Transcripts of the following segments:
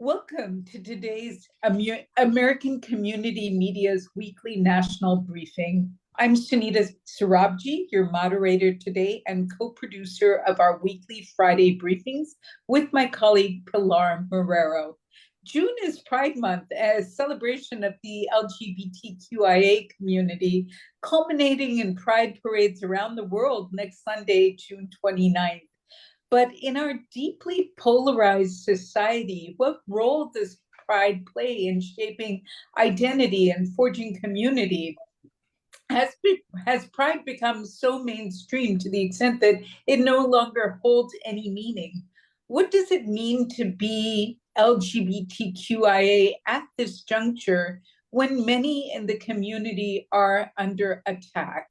Welcome to today's American Community Media's weekly national briefing. I'm Sunita Sarabji, your moderator today and co-producer of our weekly Friday briefings with my colleague Pilar Marrero. June is Pride Month, a celebration of the LGBTQIA community, culminating in Pride parades around the world next Sunday, June 29th. But in our deeply polarized society, what role does pride play in shaping identity and forging community? Has pride become so mainstream to the extent that it no longer holds any meaning? What does it mean to be LGBTQIA at this juncture when many in the community are under attack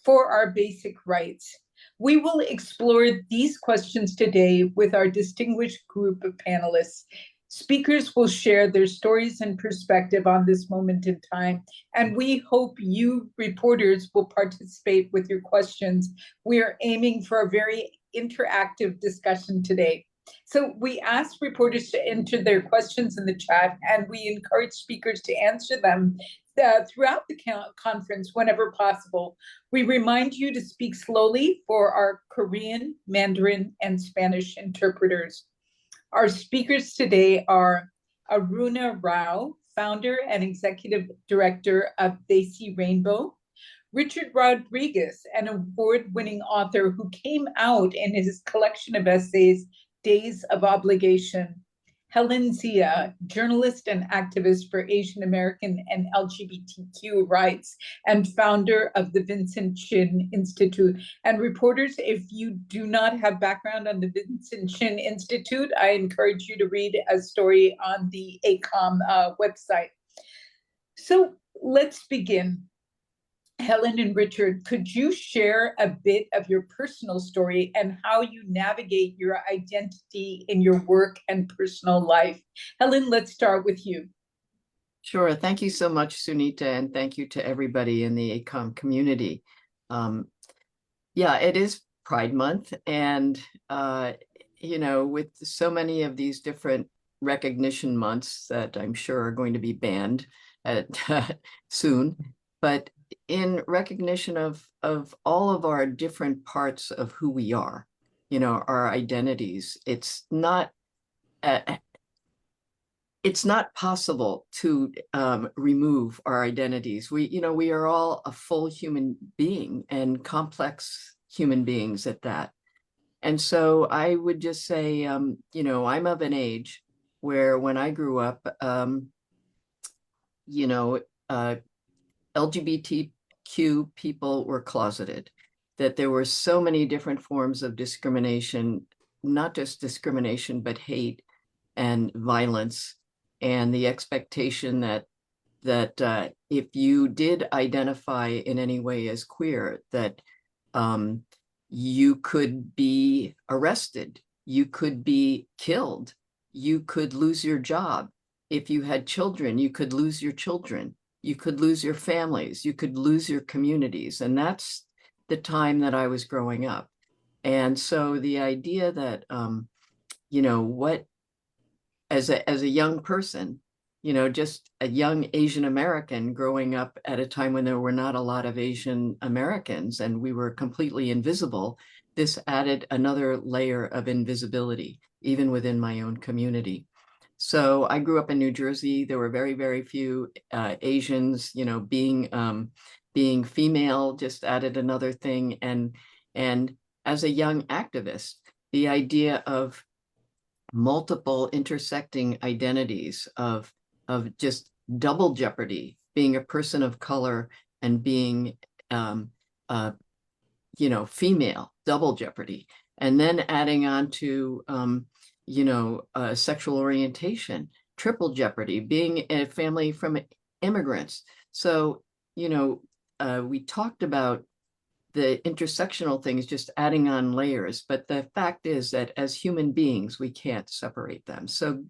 for our basic rights? We will explore these questions today with our distinguished group of panelists. Speakers will share their stories and perspective on this moment in time, and we hope you reporters will participate with your questions. We are aiming for a very interactive discussion today. So we ask reporters to enter their questions in the chat, and we encourage speakers to answer them throughout the conference whenever possible. We remind you to speak slowly for our Korean, Mandarin, and Spanish interpreters. Our speakers today are Aruna Rao, founder and executive director of Desi Rainbow; Richard Rodriguez, an award-winning author who came out in his collection of essays, Days of Obligation; Helen Zia, journalist and activist for Asian American and LGBTQ rights and founder of the Vincent Chin Institute. And reporters, if you do not have background on the Vincent Chin Institute, I encourage you to read a story on the ACoM website. So let's begin. Helen and Richard, could you share a bit of your personal story and how you navigate your identity in your work and personal life? Helen, let's start with you. Sure. Thank you so much, Sunita, and thank you to everybody in the ACoM community. Yeah, it is Pride Month, and with so many of these different recognition months that I'm sure are going to be banned soon, but in recognition of all of our different parts of who we are, our identities, it's not possible to remove our identities. We are all a full human being and complex human beings at that. And so I would just say, I'm of an age where when I grew up, LGBTQ people were closeted, that there were so many different forms of discrimination, not just discrimination, but hate and violence, and the expectation that if you did identify in any way as queer, that you could be arrested, you could be killed, you could lose your job. If you had children, you could lose your children. You could lose your families, you could lose your communities. And that's the time that I was growing up. And so the idea that, as a young person, just a young Asian American growing up at a time when there were not a lot of Asian Americans and we were completely invisible, this added another layer of invisibility, even within my own community. So I grew up in New Jersey. There were very, very few Asians. Being female just added another thing. And as a young activist, the idea of multiple intersecting identities, of just double jeopardy, being a person of color and being female, double jeopardy, and then adding on to sexual orientation, triple jeopardy, being a family from immigrants. So, we talked about the intersectional things, just adding on layers, but the fact is that as human beings, we can't separate them. So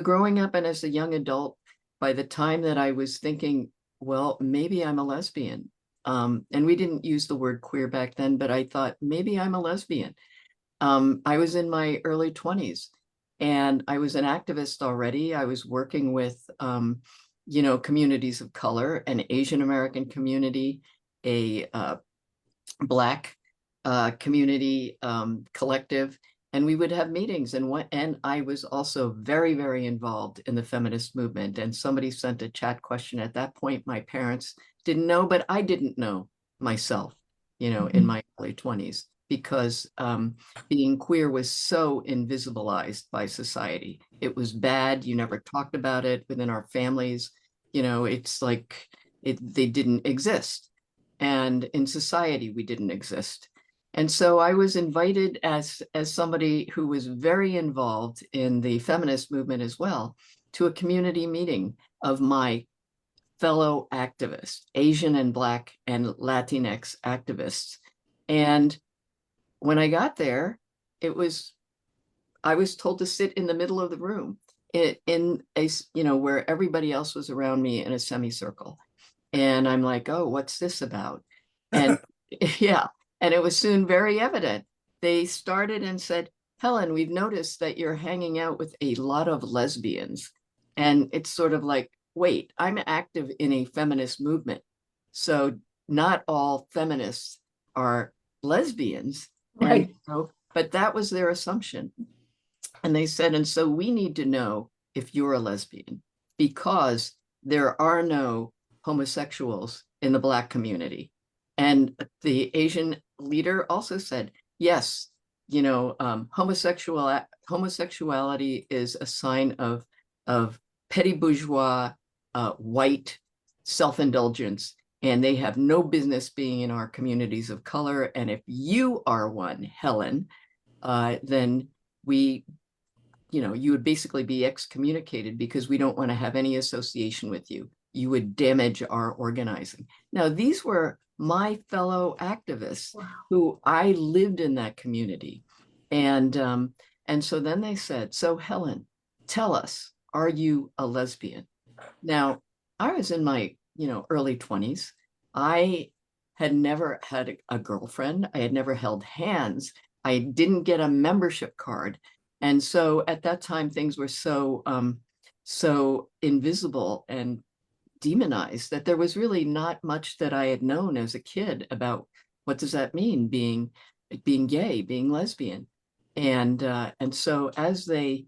growing up and as a young adult, by the time that I was thinking, well, maybe I'm a lesbian, and we didn't use the word queer back then, but I thought maybe I'm a lesbian. I was in my early 20s, And I was an activist already. I was working with, you know, communities of color, an Asian American community, a Black community collective, and we would have meetings. And I was also very, very involved in the feminist movement. And somebody sent a chat question at that point. My parents didn't know, but I didn't know myself, you know, in my early 20s, because being queer was so invisibilized by society. It was bad. You never talked about it within our families. You know, it's like they didn't exist. And in society, we didn't exist. And so I was invited as somebody who was very involved in the feminist movement as well, to a community meeting of my fellow activists, Asian and Black and Latinx activists. And when I got there, I was told to sit in the middle of the room in a, you know, where everybody else was around me in a semicircle. And I'm like, oh, what's this about? And yeah, and it was soon very evident. They started and said, Helen, we've noticed that you're hanging out with a lot of lesbians. And it's sort of like, wait, I'm active in a feminist movement. So not all feminists are lesbians. Right. And so, but that was their assumption. And they said, and so we need to know if you're a lesbian, because there are no homosexuals in the Black community. And the Asian leader also said, yes, you know, homosexuality is a sign of petty bourgeois, white self-indulgence, and they have no business being in our communities of color. And if you are one, Helen, then you know, you would basically be excommunicated, because we don't want to have any association with you. You would damage our organizing. Now, these were my fellow activists. Wow. Who I lived in that community. And so then they said, so Helen, tell us, are you a lesbian? Now, I was in my, you know, early 20s. I had never had a girlfriend. I had never held hands. I didn't get a membership card. And so at that time, things were so invisible and demonized that there was really not much that I had known as a kid about what does that mean, being gay, being lesbian. And so as they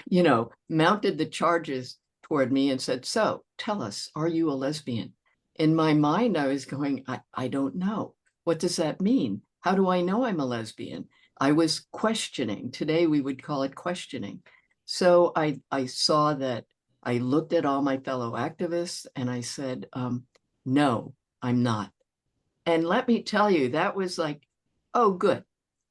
you know, mounted the charges toward me and said, so tell us, are you a lesbian? In my mind, I was going, I don't know. What does that mean? How do I know I'm a lesbian? I was questioning. Today, we would call it questioning. So I saw that. I looked at all my fellow activists and I said, no, I'm not. And let me tell you, that was like, oh, good,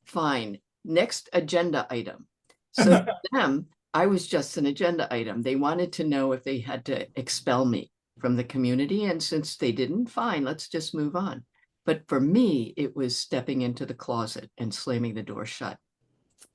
fine. Next agenda item. So for them, I was just an agenda item. They wanted to know if they had to expel me from the community. And since they didn't, fine, let's just move on. But for me, it was stepping into the closet and slamming the door shut.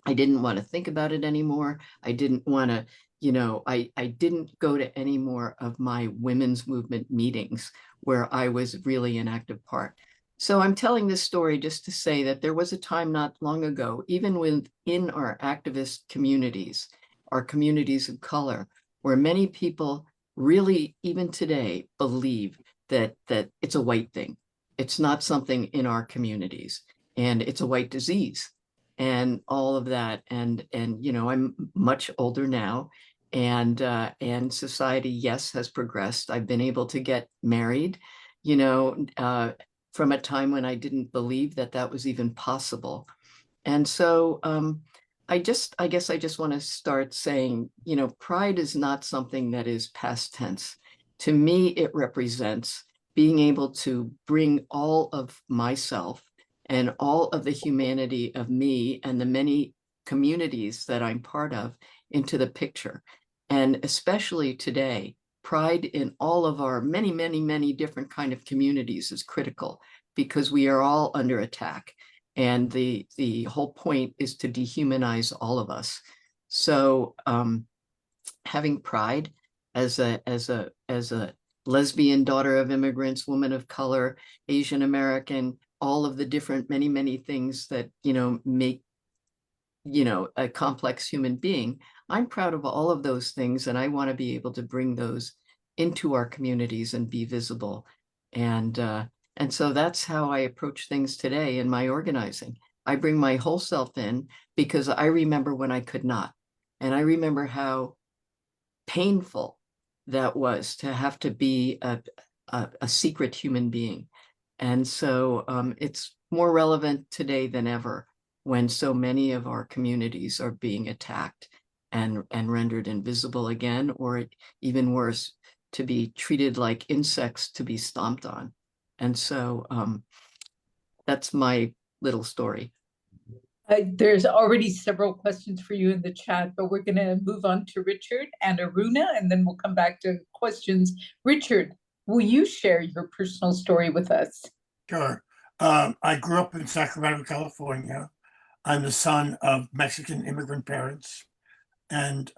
I didn't want to think about it anymore. I didn't want to, you know, I didn't go to any more of my women's movement meetings where I was really an active part. So I'm telling this story just to say that there was a time not long ago, even within our activist communities, our communities of color, where many people really, even today, believe that it's a white thing. It's not something in our communities, and it's a white disease and all of that. And you know, I'm much older now, and society, yes, has progressed. I've been able to get married, you know, from a time when I didn't believe that that was even possible. And so I guess I just want to start saying, you know, pride is not something that is past tense. To me, it represents being able to bring all of myself and all of the humanity of me and the many communities that I'm part of into the picture. And especially today, pride in all of our many, many, many different kind of communities is critical, because we are all under attack. And the whole point is to dehumanize all of us. So having pride as a lesbian, daughter of immigrants, woman of color, Asian American, all of the different many things that, you know, make a complex human being. I'm proud of all of those things, and I want to be able to bring those into our communities and be visible. And so that's how I approach things today in my organizing. I bring my whole self in because I remember when I could not. And I remember how painful that was to have to be a secret human being. And so it's more relevant today than ever when so many of our communities are being attacked and rendered invisible again, or even worse, to be treated like insects to be stomped on. And so that's my little story. There's already several questions for you in the chat, but we're going to move on to Richard and Aruna, and then we'll come back to questions. Richard, will you share your personal story with us? Sure. I grew up in Sacramento, California. I'm the son of Mexican immigrant parents and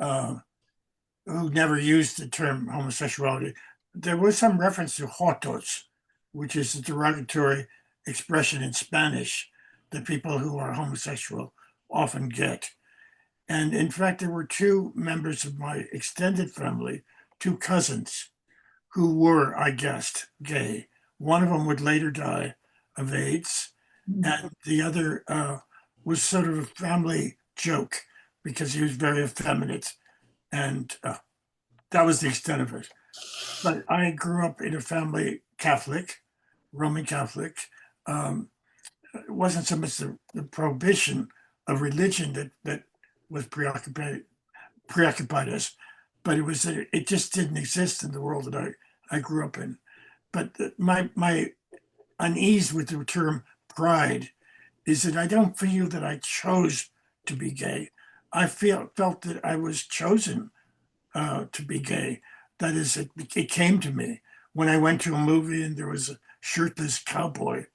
who never used the term homosexuality. There was some reference to jotos, which is a derogatory expression in Spanish that people who are homosexual often get. And in fact, there were two members of my extended family, two cousins, who were, I guessed, gay. One of them would later die of AIDS, and the other was sort of a family joke because he was very effeminate, and that was the extent of it. But I grew up in a family Catholic, Roman Catholic. It wasn't so much the prohibition of religion that was preoccupied us, but it was that it just didn't exist in the world that I grew up in. But my unease with the term pride is that I don't feel that I chose to be gay. I felt that I was chosen to be gay. That is, it came to me. When I went to a movie and there was a shirtless cowboy,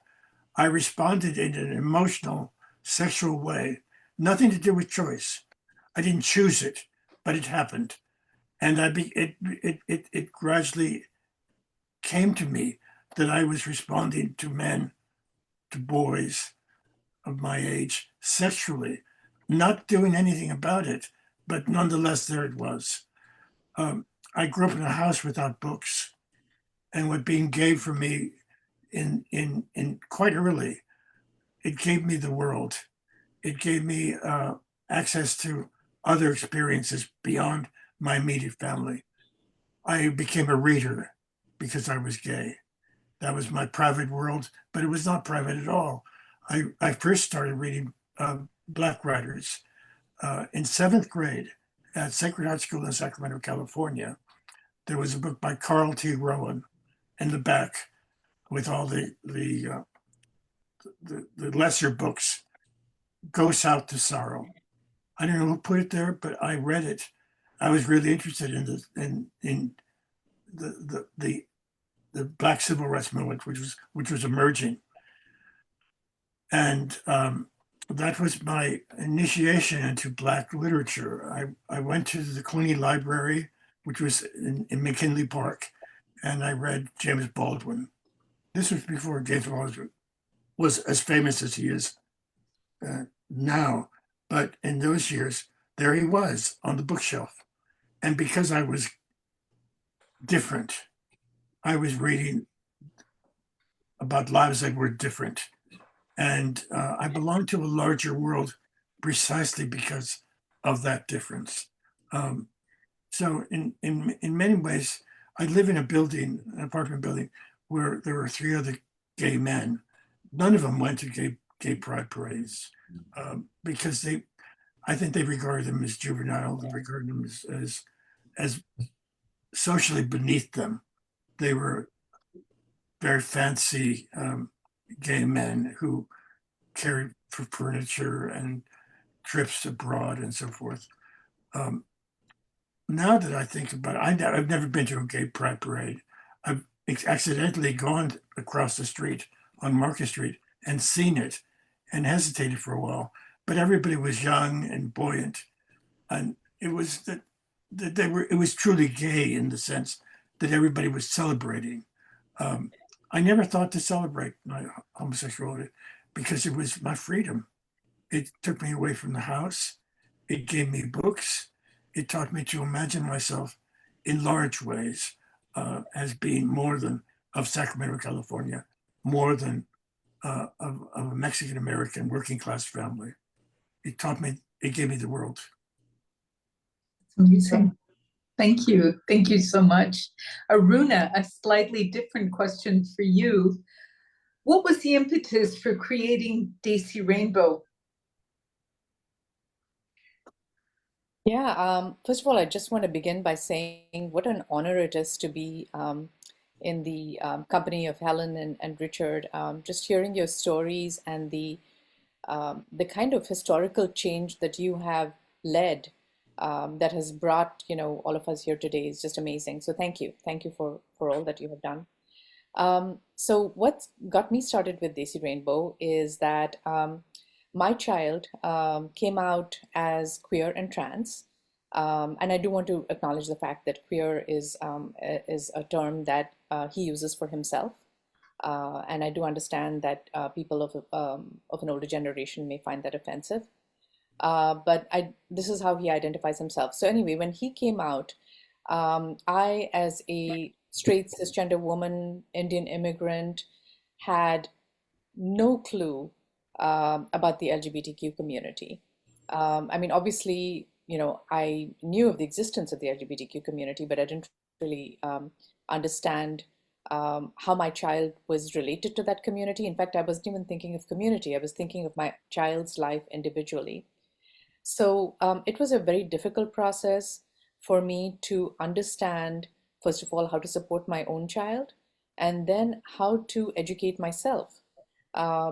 I responded in an emotional, sexual way, nothing to do with choice. I didn't choose it, but it happened. And it gradually came to me that I was responding to men, to boys of my age sexually, not doing anything about it, but nonetheless, there it was. I grew up in a house without books, and what being gay for me in quite early, it gave me the world. It gave me access to other experiences beyond my immediate family. I became a reader because I was gay. That was my private world, but it was not private at all. I first started reading Black writers in seventh grade at Sacred Heart School in Sacramento, California. There was a book by Carl T. Rowan in the back with all the lesser books. Go South to Sorrow. I don't know who put it there, but I read it. I was really interested in the Black Civil Rights Movement, which was emerging, and that was my initiation into Black literature. I went to the Cluny Library, which was in McKinley Park, and I read James Baldwin. This was before James Baldwin was as famous as he is now, but in those years, there he was on the bookshelf. And because I was different, I was reading about lives that were different. And I belonged to a larger world precisely because of that difference. So in many ways, I live in a building, an apartment building, where there were three other gay men. None of them went to gay pride parades because I think they regarded them as juvenile. They regarded them as socially beneath them. They were very fancy gay men who carried for furniture and trips abroad and so forth. Now that I think about it, I've never been to a gay pride parade. I've accidentally gone across the street on Market Street and seen it and hesitated for a while, but everybody was young and buoyant. And it was that it was truly gay in the sense that everybody was celebrating. I never thought to celebrate my homosexuality because it was my freedom. It took me away from the house. It gave me books. It taught me to imagine myself in large ways as being more than of Sacramento, California, more than of a Mexican American working class family. It taught me, it gave me the world. It's amazing. Thank you. Thank you so much. Aruna, a slightly different question for you. What was the impetus for creating Desi Rainbow? Yeah, first of all, I just want to begin by saying what an honor it is to be in the company of Helen and Richard. Just hearing your stories and the kind of historical change that you have led that has brought, all of us here today is just amazing. So thank you for all that you have done. So what got me started with Desi Rainbow is that my child came out as queer and trans. And I do want to acknowledge the fact that queer is a term that he uses for himself. And I do understand that people of an older generation may find that offensive. But this is how he identifies himself. So anyway, when he came out, I, as a straight cisgender woman, Indian immigrant, had no clue about the LGBTQ community. I mean, obviously, I knew of the existence of the LGBTQ community, but I didn't really understand how my child was related to that community. In fact, I wasn't even thinking of community. I was thinking of my child's life individually. So it was a very difficult process for me to understand, first of all, how to support my own child, and then how to educate myself.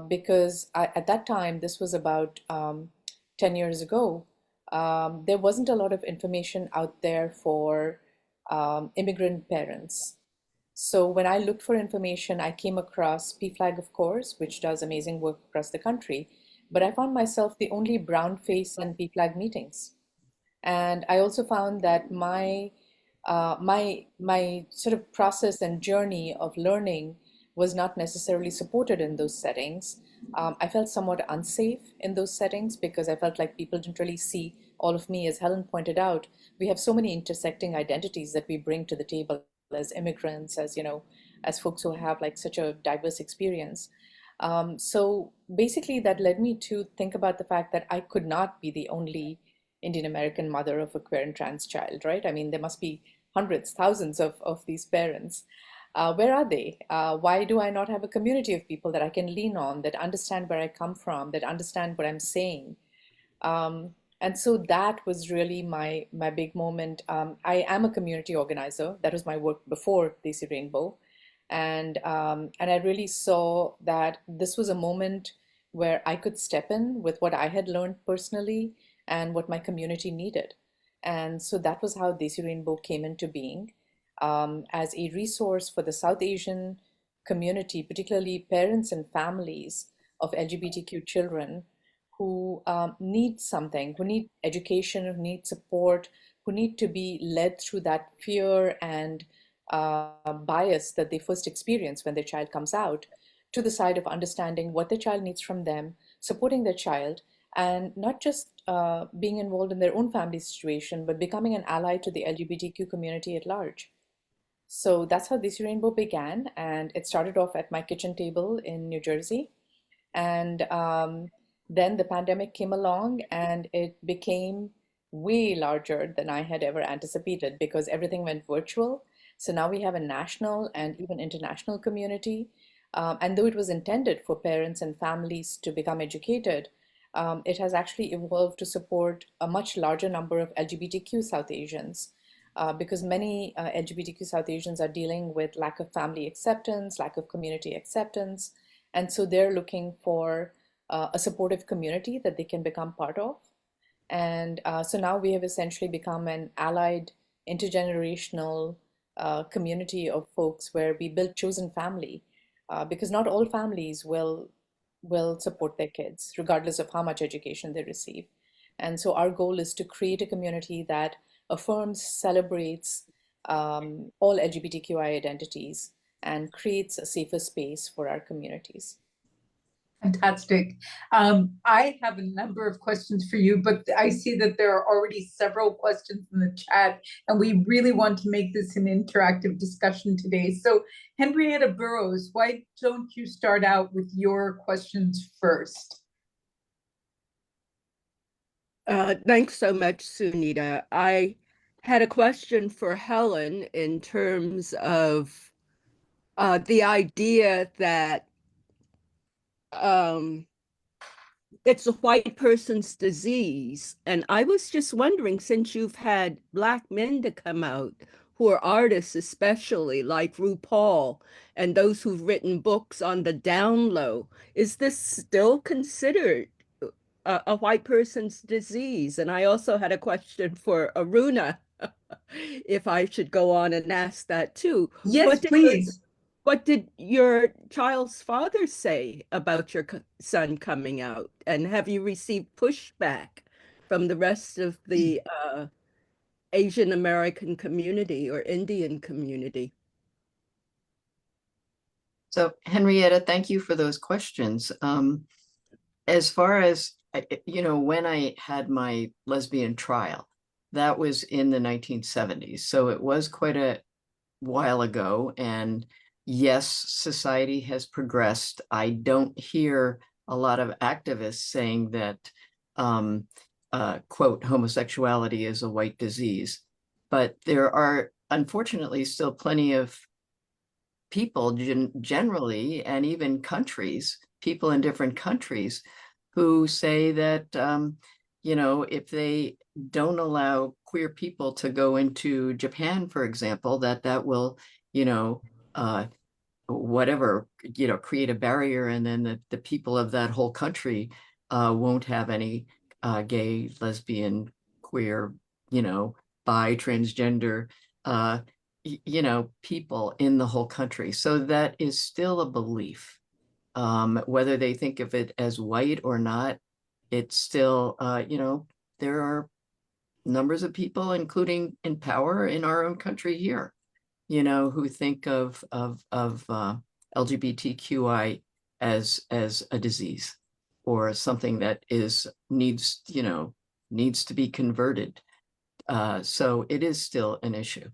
Because at that time, this was about 10 years ago, there wasn't a lot of information out there for immigrant parents. So when I looked for information, I came across PFLAG, of course, which does amazing work across the country. But I found myself the only brown face in PFLAG meetings. And I also found that my sort of process and journey of learning was not necessarily supported in those settings. I felt somewhat unsafe in those settings because I felt like people didn't really see all of me. As Helen pointed out, we have so many intersecting identities that we bring to the table as immigrants, as folks who have like such a diverse experience. So basically, that led me to think about the fact that I could not be the only Indian American mother of a queer and trans child, right? I mean, there must be hundreds, thousands of these parents. Where are they? Why do I not have a community of people that I can lean on, that understand where I come from, that understand what I'm saying? And so that was really my big moment. I am a community organizer. That was my work before Desi Rainbow. And I really saw that this was a moment where I could step in with what I had learned personally and what my community needed. And so that was how Desi Rainbow came into being, as a resource for the South Asian community, particularly parents and families of LGBTQ children who need something, who need education, who need support, who need to be led through that fear and bias that they first experience when their child comes out, to the side of understanding what their child needs from them, supporting their child, and not just being involved in their own family situation, but becoming an ally to the LGBTQ community at large. So that's how Desi Rainbow began, and it started off at my kitchen table in New Jersey. And then the pandemic came along, and it became way larger than I had ever anticipated because everything went virtual. So now we have a national and even international community. And though it was intended for parents and families to become educated, it has actually evolved to support a much larger number of LGBTQ South Asians. Because many LGBTQ South Asians are dealing with lack of family acceptance, lack of community acceptance. And so they're looking for a supportive community that they can become part of. And so now we have essentially become an allied intergenerational community of folks where we build chosen family, because not all families will support their kids, regardless of how much education they receive. And so our goal is to create a community that affirms, celebrates all LGBTQI identities, and creates a safer space for our communities. Fantastic. I have a number of questions for you, but I see that there are already several questions in the chat, and we really want to make this an interactive discussion today. So, Henrietta Burrows, why don't you start out with your questions first? Thanks so much, Sunita. I had a question for Helen in terms of the idea that it's a white person's disease. And I was just wondering, since you've had Black men to come out who are artists, especially like RuPaul, and those who've written books on the down low, is this still considered a white person's disease? And I also had a question for Aruna, if I should go on and ask that too. Yes, please. What did your child's father say about your son coming out? And have you received pushback from the rest of the Asian American community or Indian community? So Henrietta, thank you for those questions. As far as, when I had my lesbian trial, that was in the 1970s. So it was quite a while ago. And yes, society has progressed. I don't hear a lot of activists saying that, quote, homosexuality is a white disease. But there are unfortunately still plenty of people generally, and even countries, people in different countries who say that, if they don't allow queer people to go into Japan, for example, that will, whatever, create a barrier, and then the people of that whole country won't have any gay, lesbian, queer, bi, transgender, people in the whole country. So that is still a belief. Whether they think of it as white or not, it's still, there are numbers of people, including in power in our own country here, who think of LGBTQI as a disease or something that needs to be converted. So it is still an issue.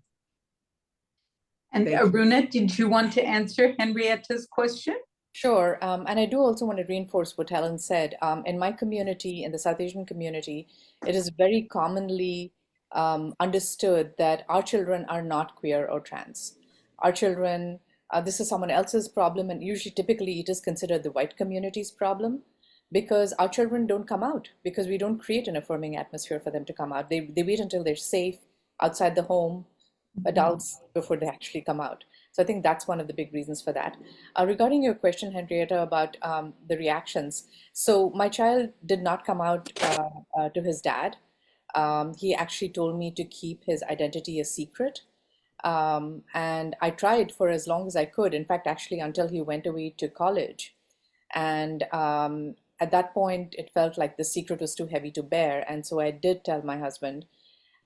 And Aruna, did you want to answer Henrietta's question? Sure. And I do also want to reinforce what Helen said. In my community, in the South Asian community, it is very commonly understood that our children are not queer or trans. Our children, this is someone else's problem, and usually, typically, it is considered the white community's problem because our children don't come out because we don't create an affirming atmosphere for them to come out. They wait until they're safe outside the home, adults, before they actually come out. So I think that's one of the big reasons for that. Regarding your question, Henrietta, about the reactions. So my child did not come out to his dad. He actually told me to keep his identity a secret. And I tried for as long as I could. In fact, actually, until he went away to college. And at that point, it felt like the secret was too heavy to bear. And so I did tell my husband.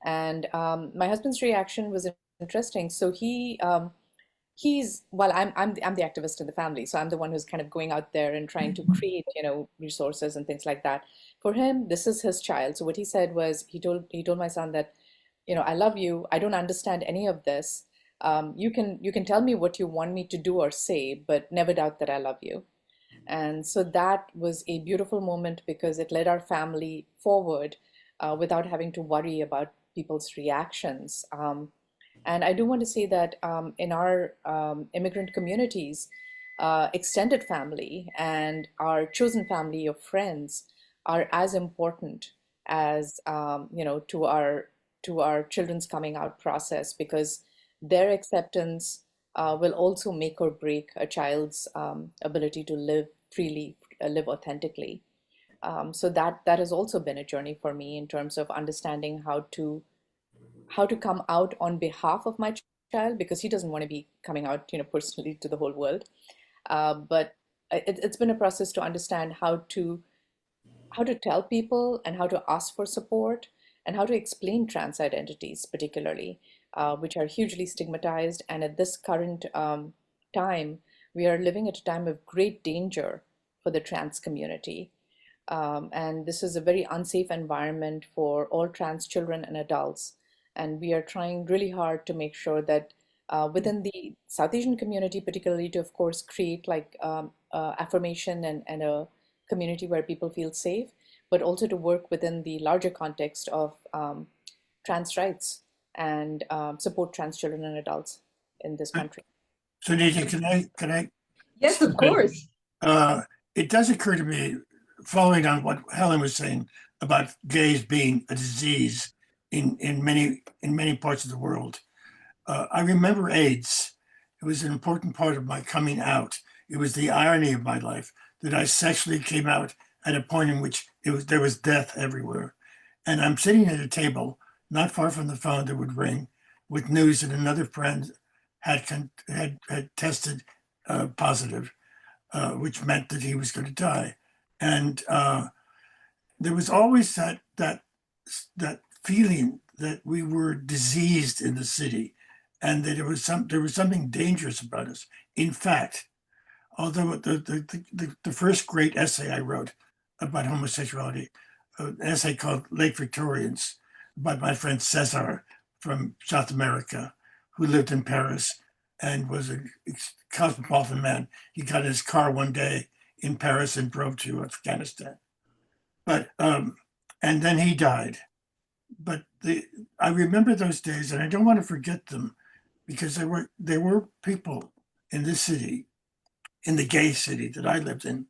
And my husband's reaction was interesting. So I'm the activist in the family, so I'm the one who's kind of going out there and trying to create, resources and things like that. For him, this is his child. So what he said was, he told my son that, I love you. I don't understand any of this. You can tell me what you want me to do or say, but never doubt that I love you. And so that was a beautiful moment because it led our family forward without having to worry about people's reactions. And I do want to say that in our immigrant communities, extended family and our chosen family of friends are as important as to our children's coming out process, because their acceptance will also make or break a child's ability to live freely, live authentically. So that has also been a journey for me in terms of understanding how to come out on behalf of my child, because he doesn't want to be coming out, personally to the whole world. But it's been a process to understand how to tell people and how to ask for support and how to explain trans identities, particularly, which are hugely stigmatized. And at this current time, we are living at a time of great danger for the trans community. And this is a very unsafe environment for all trans children and adults. And we are trying really hard to make sure that within the South Asian community, particularly, to, of course, create like affirmation and a community where people feel safe, but also to work within the larger context of trans rights and support trans children and adults in this country. So, Nita, can I? Yes, of course. It does occur to me, following on what Helen was saying about gays being a disease in many parts of the world. I remember AIDS. It was an important part of my coming out. It was the irony of my life that I sexually came out at a point in which there was death everywhere. And I'm sitting at a table not far from the phone that would ring with news that another friend had tested positive, which meant that he was going to die. And there was always that feeling that we were diseased in the city, and that there was something dangerous about us. In fact, although the first great essay I wrote about homosexuality, an essay called Late Victorians, by my friend Cesar from South America, who lived in Paris and was a cosmopolitan man. He got in his car one day in Paris and drove to Afghanistan. But and then he died. But I remember those days, and I don't want to forget them, because there were people in this city, in the gay city that I lived in,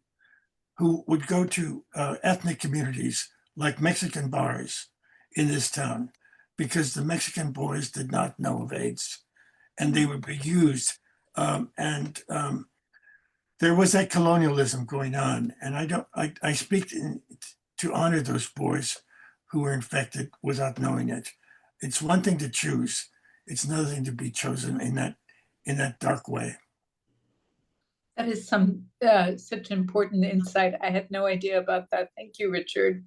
who would go to ethnic communities like Mexican bars in this town, because the Mexican boys did not know of AIDS, and they would be used. There was that colonialism going on, and I speak to honor those boys who were infected without knowing it. It's one thing to choose; it's another thing to be chosen in that dark way. That is such important insight. I had no idea about that. Thank you, Richard.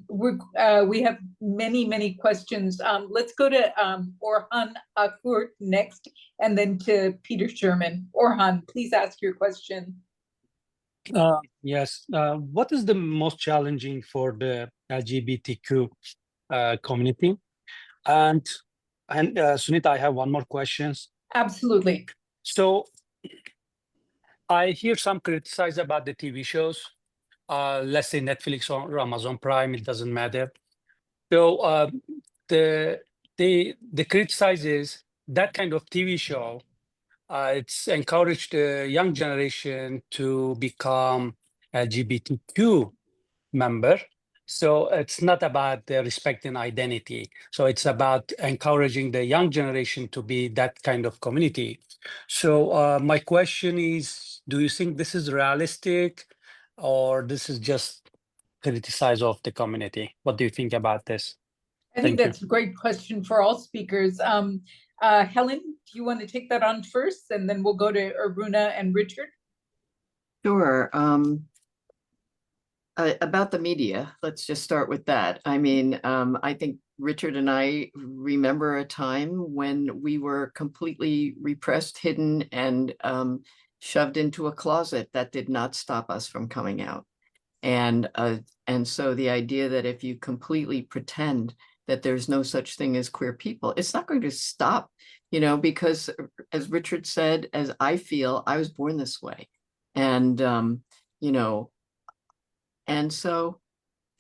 We have many questions. Let's go to Orhan Akur next, and then to Peter Sherman. Orhan, please ask your question. Yes. What is the most challenging for the LGBTQ community? And Sunita, I have one more question. Absolutely. So I hear some criticize about the TV shows, let's say Netflix or Amazon Prime, it doesn't matter. So the criticize is that kind of TV show, it's encouraged the young generation to become LGBTQ member. So it's not about respecting identity. So it's about encouraging the young generation to be that kind of community. So my question is, do you think this is realistic, or this is just criticize of the community? What do you think about this? I think that's a great question for all speakers. Helen, do you want to take that on first, and then we'll go to Aruna and Richard? Sure. About the media, let's just start with that. I mean, I think Richard and I remember a time when we were completely repressed, hidden, and shoved into a closet that did not stop us from coming out. And so the idea that if you completely pretend that there's no such thing as queer people, it's not going to stop, because as Richard said, as I feel, I was born this way. And, and so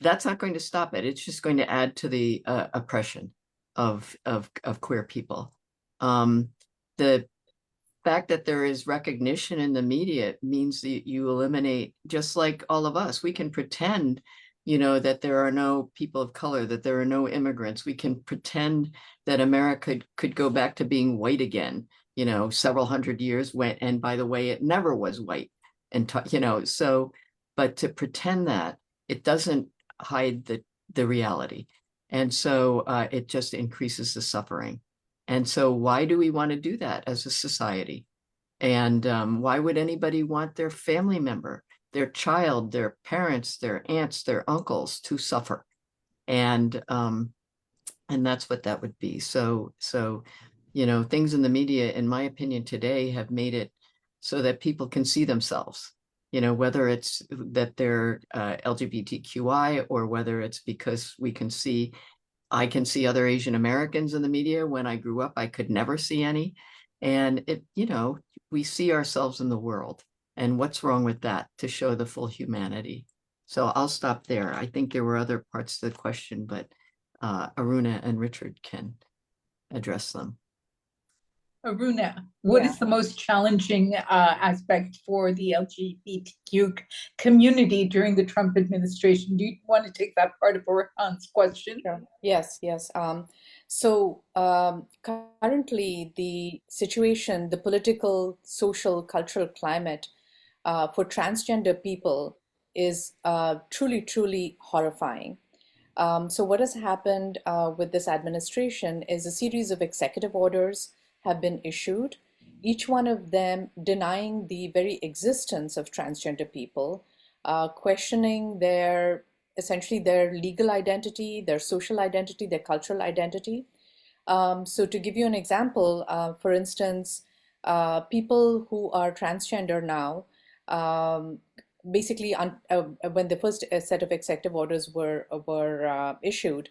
that's not going to stop it. It's just going to add to the oppression of queer people. The fact that there is recognition in the media means that you eliminate, just like all of us, we can pretend, that there are no people of color, that there are no immigrants. We can pretend that America could go back to being white again, several hundred years when, and by the way, it never was white. And, so, but to pretend that, it doesn't hide the reality. And so it just increases the suffering. And so why do we want to do that as a society? And why would anybody want their family member, their child, their parents, their aunts, their uncles to suffer? And that's what that would be. So things in the media, in my opinion, today have made it so that people can see themselves whether it's that they're LGBTQI or whether it's because I can see other Asian Americans in the media. When I grew up, I could never see any. And we see ourselves in the world. And what's wrong with that, to show the full humanity? So I'll stop there. I think there were other parts of the question, but Aruna and Richard can address them. Aruna, what is the most challenging aspect for the LGBTQ community during the Trump administration? Do you want to take that part of Orhan's question? Sure. Yes. Currently, the situation, the political, social, cultural climate for transgender people is truly horrifying. So what has happened with this administration is a series of executive orders have been issued, each one of them denying the very existence of transgender people, questioning essentially their legal identity, their social identity, their cultural identity. So to give you an example, for instance, people who are transgender now, basically when the first set of executive orders were issued,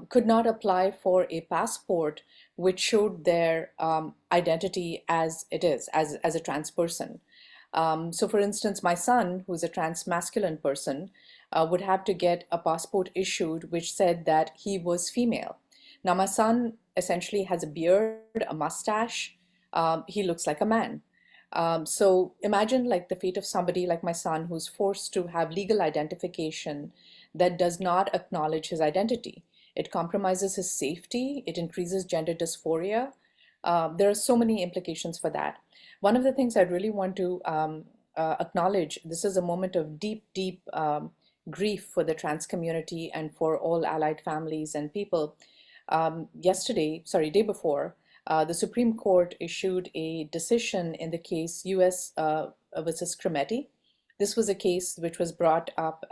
could not apply for a passport which showed their identity as it is, as a trans person. So for instance, my son, who's a trans masculine person, would have to get a passport issued which said that he was female. Now my son essentially has a beard, a mustache, he looks like a man. So imagine like the fate of somebody like my son who's forced to have legal identification that does not acknowledge his identity. It compromises his safety, it increases gender dysphoria. There are so many implications for that. One of the things I really want to acknowledge, this is a moment of deep grief for the trans community and for all allied families and people. Day before, the Supreme Court issued a decision in the case US versus Crometti. This was a case which was brought up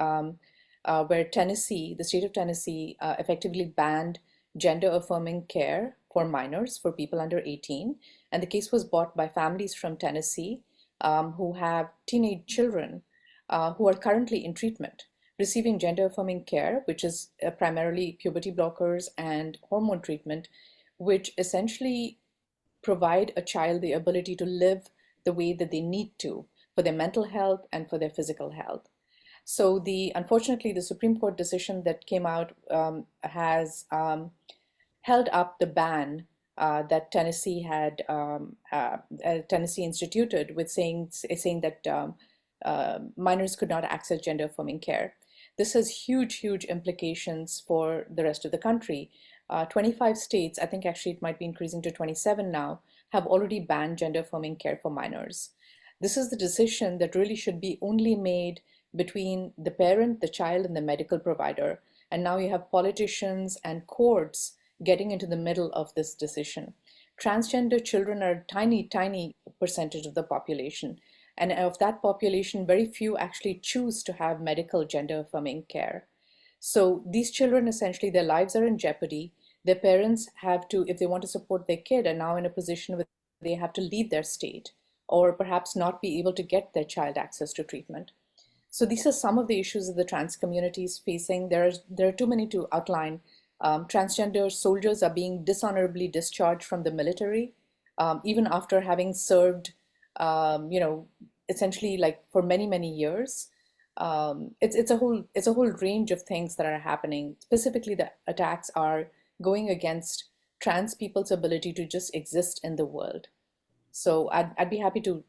where Tennessee, the state of Tennessee, effectively banned gender-affirming care for minors, for people under 18. And the case was brought by families from Tennessee who have teenage children who are currently in treatment, receiving gender-affirming care, which is primarily puberty blockers and hormone treatment, which essentially provide a child the ability to live the way that they need to for their mental health and for their physical health. So unfortunately, the Supreme Court decision that came out has held up the ban that Tennessee had Tennessee instituted, with saying that minors could not access gender-affirming care. This has huge implications for the rest of the country. 25 states, I think actually it might be increasing to 27 now, have already banned gender-affirming care for minors. This is the decision that really should be only made between the parent, the child, and the medical provider. And now you have politicians and courts getting into the middle of this decision. Transgender children are a tiny percentage of the population. And of that population, very few actually choose to have medical gender-affirming care. So these children, essentially, their lives are in jeopardy. Their parents have to, if they want to support their kid, are now in a position where they have to leave their state or perhaps not be able to get their child access to treatment. So these are some of the issues that the trans community is facing. There are too many to outline. Transgender soldiers are being dishonorably discharged from the military, even after having served, essentially like for many years. It's a whole range of things that are happening. Specifically, the attacks are going against trans people's ability to just exist in the world. So I'd be happy to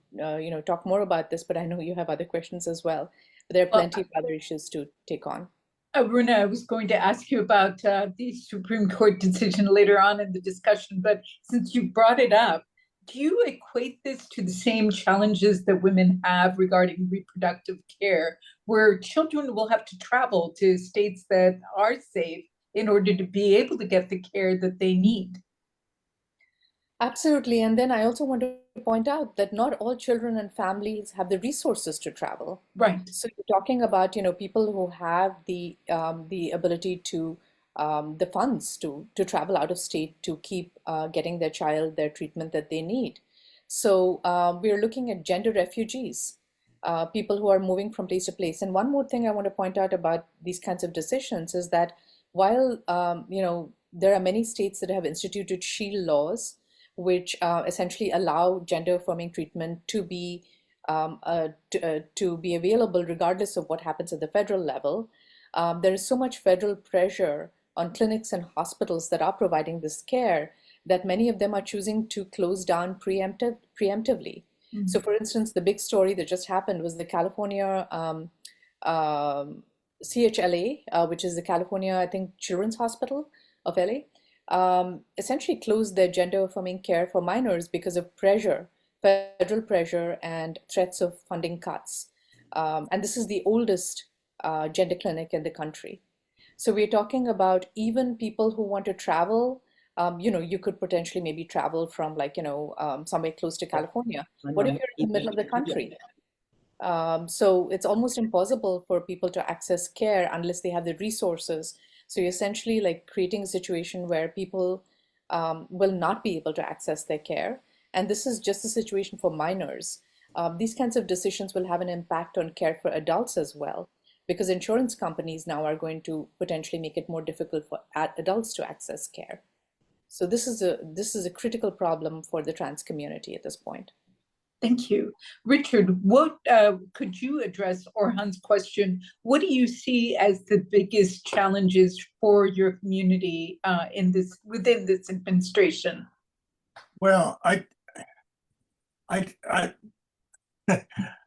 talk more about this, but I know you have other questions as well. But there are plenty of other issues to take on. Aruna, I was going to ask you about the Supreme Court decision later on in the discussion, but since you brought it up, do you equate this to the same challenges that women have regarding reproductive care, where children will have to travel to states that are safe in order to be able to get the care that they need? Absolutely. And then I also want to point out that not all children and families have the resources to travel. Right. So you're talking about, people who have the ability to, the funds to travel out of state to keep getting their child their treatment that they need. So we're looking at gender refugees. people who are moving from place to place. And one more thing I want to point out about these kinds of decisions is that while there are many states that have instituted shield laws, which essentially allow gender affirming treatment to be available regardless of what happens at the federal level. There is so much federal pressure on clinics and hospitals that are providing this care that many of them are choosing to close down preemptively. So for instance, the big story that just happened was the California CHLA, which is the California, I think, Children's Hospital of LA, essentially closed their gender affirming care for minors because of pressure, federal pressure and threats of funding cuts. And this is the oldest gender clinic in the country. So we're talking about even people who want to travel. You could potentially maybe travel from somewhere close to California. What if you're in the middle of the country? So it's almost impossible for people to access care unless they have the resources. So you're essentially like creating a situation where people will not be able to access their care. And this is just a situation for minors. These kinds of decisions will have an impact on care for adults as well, because insurance companies now are going to potentially make it more difficult for adults to access care. So this is a critical problem for the trans community at this point. Thank you. Richard, what could you address Orhan's question? What do you see as the biggest challenges for your community within this administration? Well,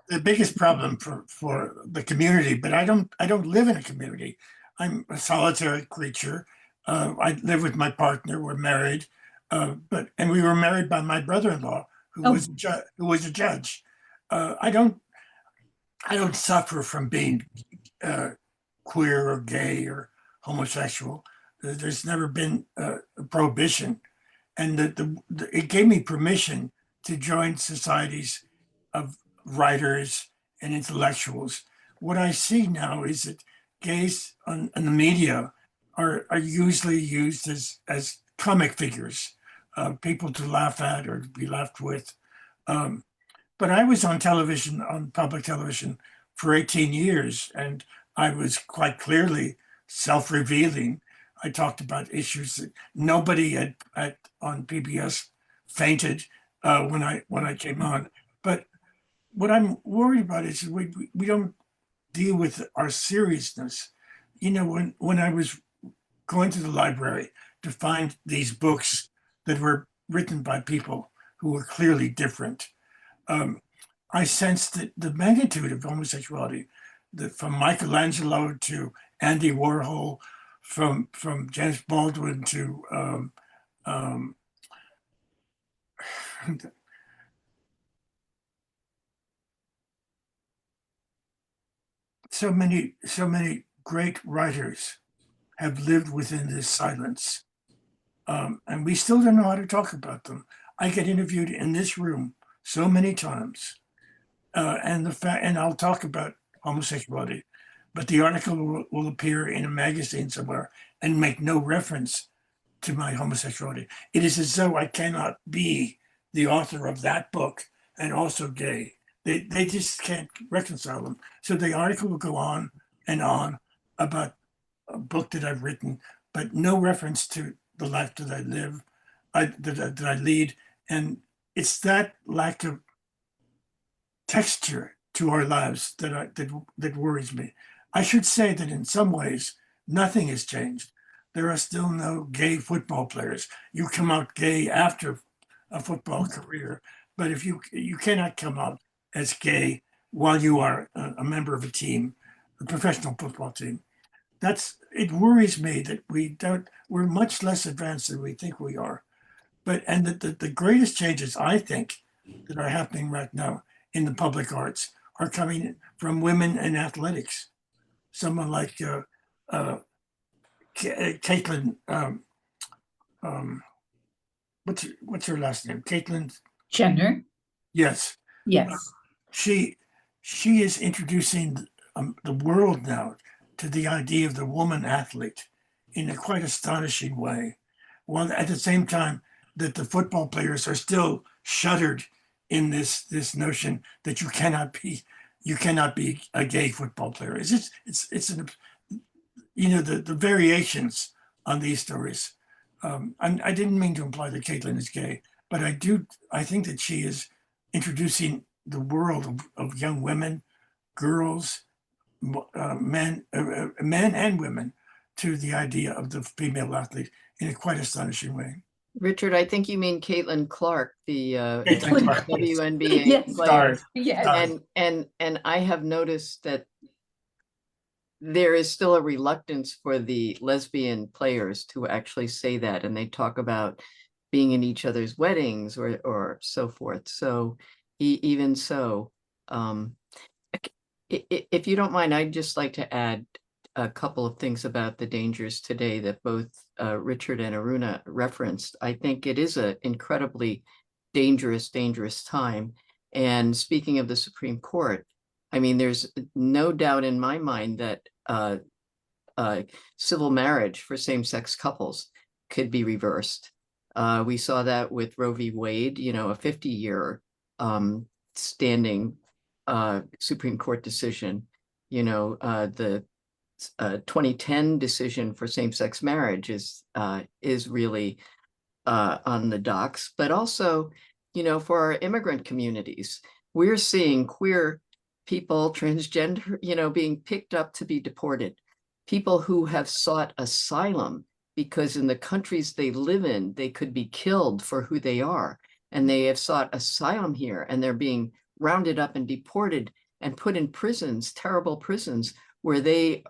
the biggest problem for the community, but I don't live in a community. I'm a solitary creature. I live with my partner. We're married, and we were married by my brother-in-law, who was a judge. I don't suffer from being queer or gay or homosexual. There's never been a prohibition, and it gave me permission to join societies of writers and intellectuals. What I see now is that gays in the media are usually used as comic figures, people to laugh at or to be laughed with. But I was on television, on public television, for 18 years, and I was quite clearly self-revealing. I talked about issues that nobody on PBS fainted when I came on. But what I'm worried about is we don't deal with our seriousness. When I was going to the library to find these books that were written by people who were clearly different, I sensed that the magnitude of homosexuality, from Michelangelo to Andy Warhol, from James Baldwin to so many great writers have lived within this silence, and we still don't know how to talk about them. I get interviewed in this room so many times, and I'll talk about homosexuality, but the article will appear in a magazine somewhere and make no reference to my homosexuality. It is as though I cannot be the author of that book and also gay. They just can't reconcile them. So the article will go on and on about a book that I've written, but no reference to the life that I live, that I lead. And it's that lack of texture to our lives that worries me. I should say that in some ways, nothing has changed. There are still no gay football players. You come out gay after a football career, but if you cannot come out as gay while you are a member of a team, a professional football team. It worries me that we're much less advanced than we think we are. And the greatest changes, I think, that are happening right now in the public arts are coming from women in athletics. Someone like Caitlin, what's her last name? Caitlin Jenner. Yes. Yes. She is introducing the world now to the idea of the woman athlete in a quite astonishing way, while at the same time that the football players are still shuttered in this notion that you cannot be you cannot be a gay football player. It's an, you know, the variations on these stories. I didn't mean to imply that Caitlin is gay, but I think that she is introducing the world of young women, girls, men and women to the idea of the female athlete in a quite astonishing way. Richard, I think you mean Caitlin Clark, the Caitlin Clark, yes. WNBA Yes. player. Yes. And I have noticed that there is still a reluctance for the lesbian players to actually say that, and they talk about being in each other's weddings or so forth. So even so, if you don't mind, I'd just like to add a couple of things about the dangers today that both Richard and Aruna referenced. I think it is an incredibly dangerous time. And speaking of the Supreme Court, I mean, there's no doubt in my mind that civil marriage for same-sex couples could be reversed. We saw that with Roe v. Wade, you know, a 50-year standing Supreme Court decision. You know, the 2010 decision for same-sex marriage is really on the docks, but also, you know, for our immigrant communities, we're seeing queer people, transgender, you know, being picked up to be deported. People who have sought asylum because in the countries they live in, they could be killed for who they are. And they have sought asylum here and they're being rounded up and deported and put in prisons, terrible prisons, where they,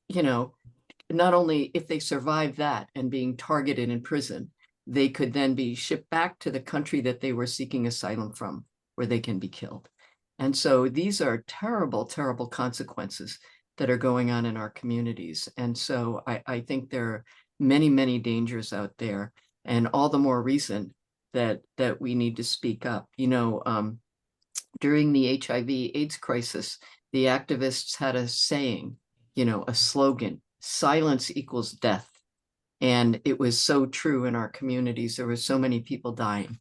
you know, not only if they survive that and being targeted in prison, they could then be shipped back to the country that they were seeking asylum from, where they can be killed. And so these are terrible, terrible consequences that are going on in our communities. And so I think there are many, many dangers out there, and all the more reason that we need to speak up. You know, during the HIV/AIDS crisis, the activists had a saying, you know, a slogan, silence equals death. And it was so true in our communities. There were so many people dying.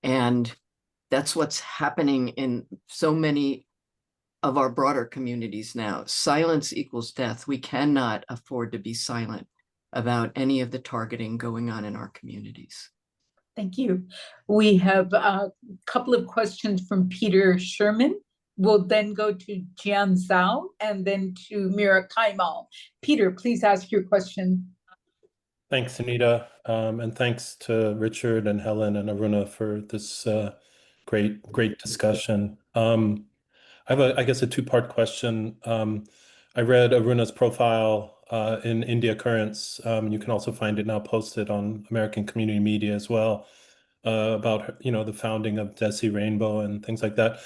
And that's what's happening in so many of our broader communities now. Silence equals death. We cannot afford to be silent about any of the targeting going on in our communities. Thank you. We have a couple of questions from Peter Sherman. We'll then go to Jian Zhao and then to Mira Kaimal. Peter, please ask your question. Thanks, Anita. And thanks to Richard and Helen and Aruna for this great discussion. I have, I guess, a two-part question. I read Aruna's profile in India Currents. You can also find it now posted on American Community Media as well, about, you know, the founding of Desi Rainbow and things like that.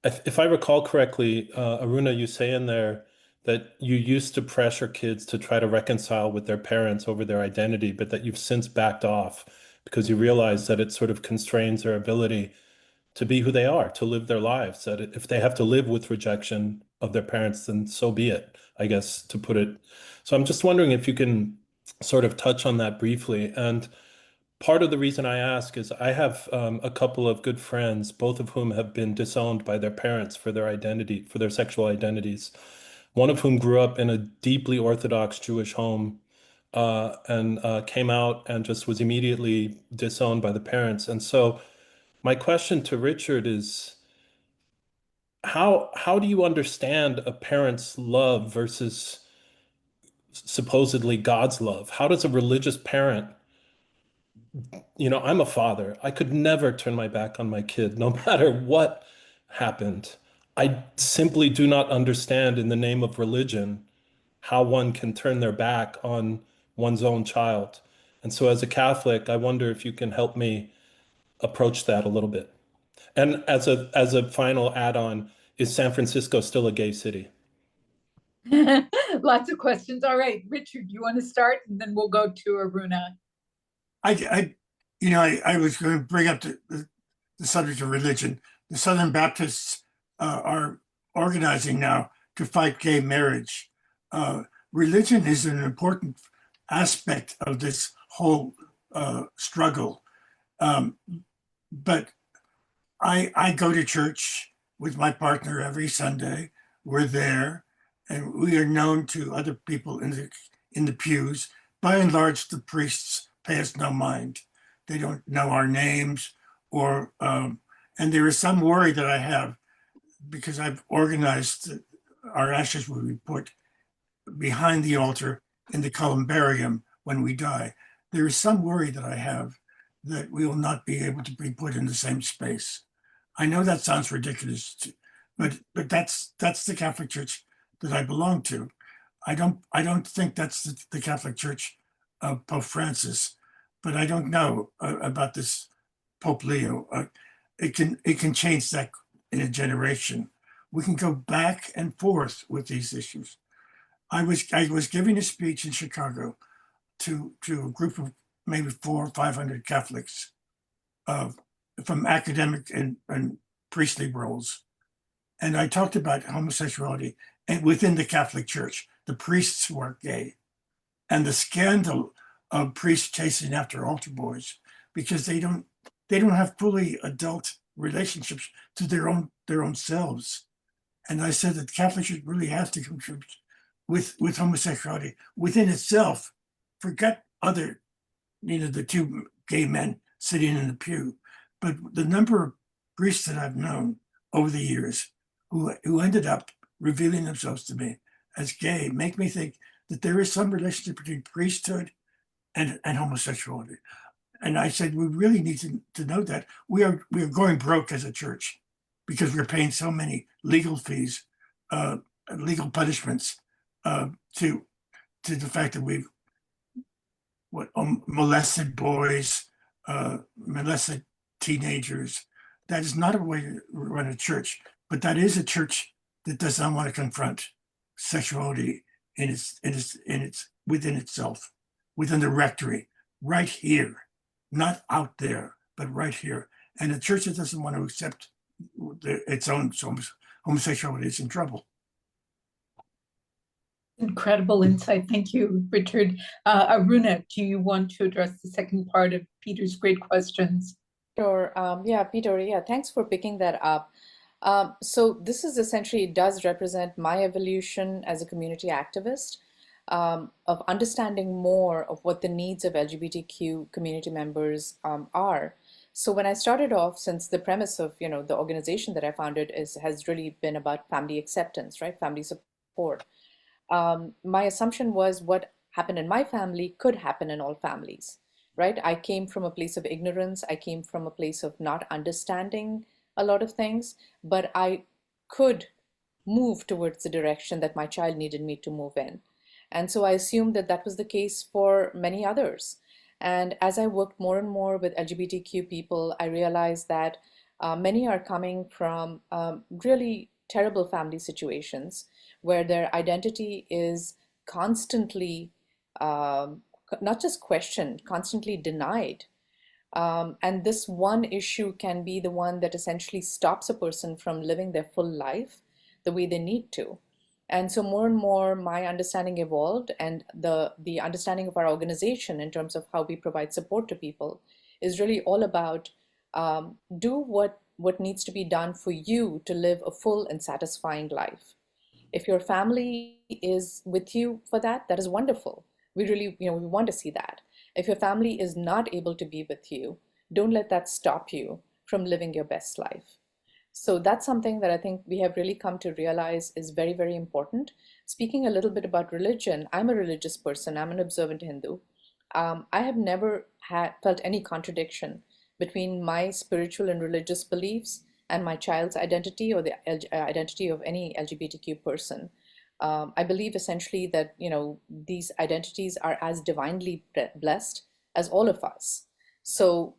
If I recall correctly, Aruna, you say in there that you used to pressure kids to try to reconcile with their parents over their identity, but that you've since backed off because you realize that it sort of constrains their ability to be who they are, to live their lives, that if they have to live with rejection of their parents, then so be it, I guess, to put it. So I'm just wondering if you can sort of touch on that briefly. And part of the reason I ask is I have a couple of good friends, both of whom have been disowned by their parents for their identity, for their sexual identities. One of whom grew up in a deeply Orthodox Jewish home and came out and just was immediately disowned by the parents. And so my question to Richard is, how do you understand a parent's love versus supposedly God's love? How does a religious parent, you know, I'm a father. I could never turn my back on my kid, no matter what happened. I simply do not understand, in the name of religion, how one can turn their back on one's own child. And so as a Catholic, I wonder if you can help me approach that a little bit. And as a final add-on, is San Francisco still a gay city? Lots of questions. All right, Richard, you want to start, and then we'll go to Aruna. I was going to bring up the subject of religion. The Southern Baptists are organizing now to fight gay marriage. Religion is an important aspect of this whole struggle. But I go to church with my partner every Sunday. we're there, and we are known to other people in the pews. By and large, the priests pay us no mind. They don't know our names, or and there is some worry that I have because I've organized our ashes will be put behind the altar in the columbarium when we die. There is some worry that I have that we will not be able to be put in the same space. I know that sounds ridiculous, but that's the Catholic Church that I belong to. I don't think that's the Catholic Church of Pope Francis, but I don't know about this Pope Leo. It can change that in a generation. We can go back and forth with these issues. I was giving a speech in Chicago to a group of maybe 400 or 500 Catholics from academic and priestly roles. And I talked about homosexuality and within the Catholic Church, the priests who are gay, and the scandal of priests chasing after altar boys because they don't have fully adult relationships to their own selves. And I said that Catholic Church really has to contribute with homosexuality within itself. Forget other, the two gay men sitting in the pew, but the number of priests that I've known over the years who ended up revealing themselves to me as gay make me think that there is some relationship between priesthood and homosexuality. And I said, we really need to know that. We are going broke as a church because we're paying so many legal fees, legal punishments to the fact that we've molested boys, molested teenagers. That is not a way to run a church, but that is a church that does not want to confront sexuality within itself, within the rectory, right here, not out there, but right here. And a church that doesn't want to accept its own homosexuality is in trouble. Incredible insight. Thank you, Richard. Aruna, do you want to address the second part of Peter's great questions? Sure. Yeah, Peter, yeah, thanks for picking that up. So this is essentially, does represent my evolution as a community activist, of understanding more of what the needs of LGBTQ community members are. So when I started off, since the premise of the organization that I founded has really been about family acceptance, right? Family support. My assumption was what happened in my family could happen in all families, right? I came from a place of ignorance. I came from a place of not understanding a lot of things, but I could move towards the direction that my child needed me to move in. And so I assumed that that was the case for many others. And as I worked more and more with LGBTQ people, I realized that many are coming from really terrible family situations where their identity is constantly, not just questioned, constantly denied. And this one issue can be the one that essentially stops a person from living their full life the way they need to. And so more and more my understanding evolved, and the understanding of our organization in terms of how we provide support to people is really all about do what needs to be done for you to live a full and satisfying life. If your family is with you for that, that is wonderful. We really, we want to see that. If your family is not able to be with you, don't let that stop you from living your best life. So that's something that I think we have really come to realize is very, very important. Speaking a little bit about religion, I'm a religious person. I'm an observant Hindu. I have never felt any contradiction between my spiritual and religious beliefs and my child's identity or the identity of any LGBTQ person. I believe essentially that these identities are as divinely blessed as all of us. So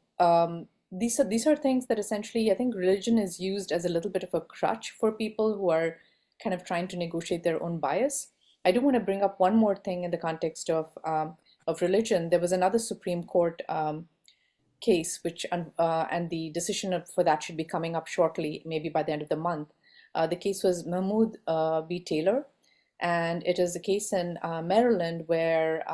these are things that essentially I think religion is used as a little bit of a crutch for people who are kind of trying to negotiate their own bias. I do want to bring up one more thing in the context of religion. There was another Supreme Court case, which and the decision for that should be coming up shortly, maybe by the end of the month. The case was Mahmoud v. Taylor, and it is a case in Maryland where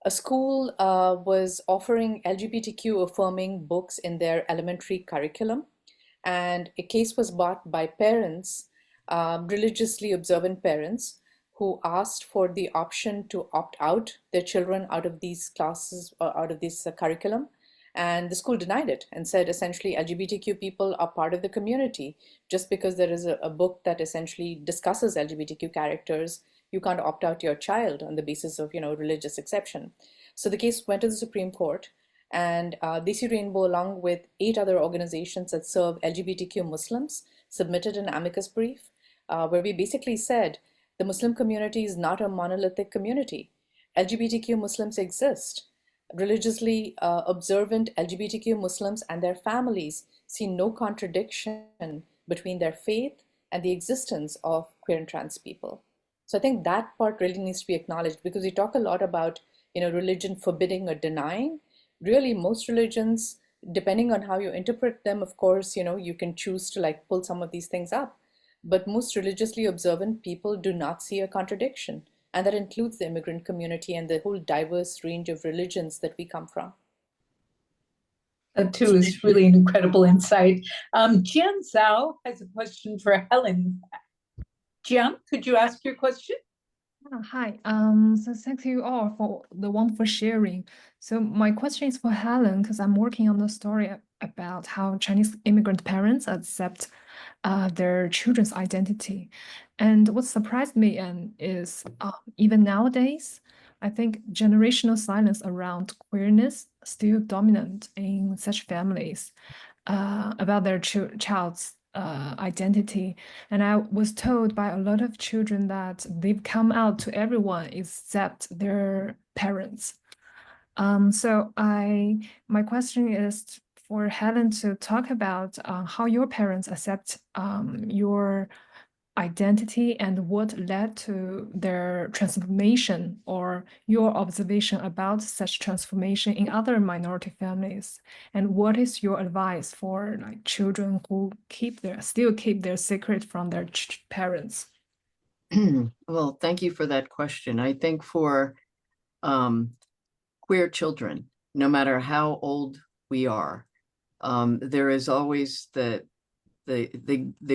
a school was offering LGBTQ affirming books in their elementary curriculum, and a case was brought by parents religiously observant parents who asked for the option to opt out their children out of these classes or out of this curriculum. And the school denied it and said essentially LGBTQ people are part of the community. Just because there is a book that essentially discusses LGBTQ characters, you can't opt out your child on the basis of, religious exception. So the case went to the Supreme Court, and Desi Rainbow, along with 8 other organizations that serve LGBTQ Muslims, submitted an amicus brief where we basically said the Muslim community is not a monolithic community. LGBTQ Muslims exist. Religiously observant LGBTQ Muslims and their families see no contradiction between their faith and the existence of queer and trans people. So I think that part really needs to be acknowledged, because we talk a lot about, religion forbidding or denying. Really, most religions, depending on how you interpret them, of course, you can choose to pull some of these things up. But most religiously observant people do not see a contradiction. And that includes the immigrant community and the whole diverse range of religions that we come from. That too is really an incredible insight. Jian Zhao has a question for Helen. Jian, could you ask your question? Hi, so thank you all for the wonderful sharing. So my question is for Helen, because I'm working on the story about how Chinese immigrant parents accept their children's identity. And what surprised me is even nowadays, I think generational silence around queerness still dominant in such families about their child's identity. And I was told by a lot of children that they've come out to everyone except their parents. So my question is for Helen to talk about how your parents accept your identity and what led to their transformation, or your observation about such transformation in other minority families, and what is your advice for children who still keep their secret from their parents? Well, thank you for that question. I think for queer children, no matter how old we are, there is always the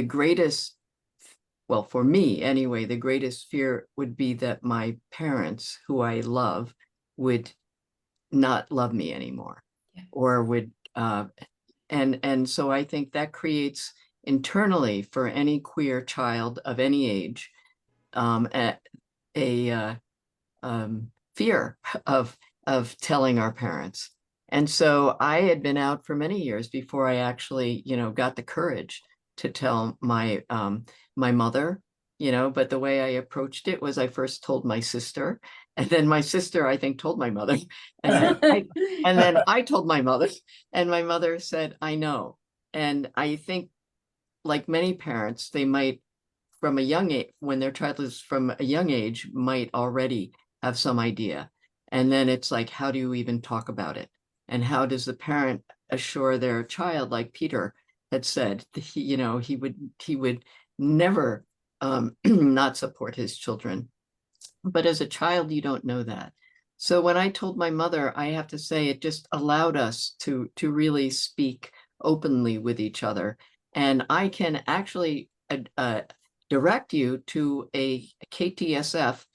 greatest, well, for me anyway, the greatest fear would be that my parents, who I love, would not love me anymore, or would, and so I think that creates internally for any queer child of any age a fear of telling our parents. And so I had been out for many years before I actually, got the courage to tell my my mother, but the way I approached it was I first told my sister, and then my sister, I think, told my mother, and then I told my mother, and my mother said, I know. And I think, like many parents, they might, from a young age, when their child is from a young age, might already have some idea. And then it's like, how do you even talk about it? And how does the parent assure their child, like Peter had said, he would never not support his children. But as a child, you don't know that. So when I told my mother, I have to say it just allowed us to really speak openly with each other. And I can actually direct you to a KTSF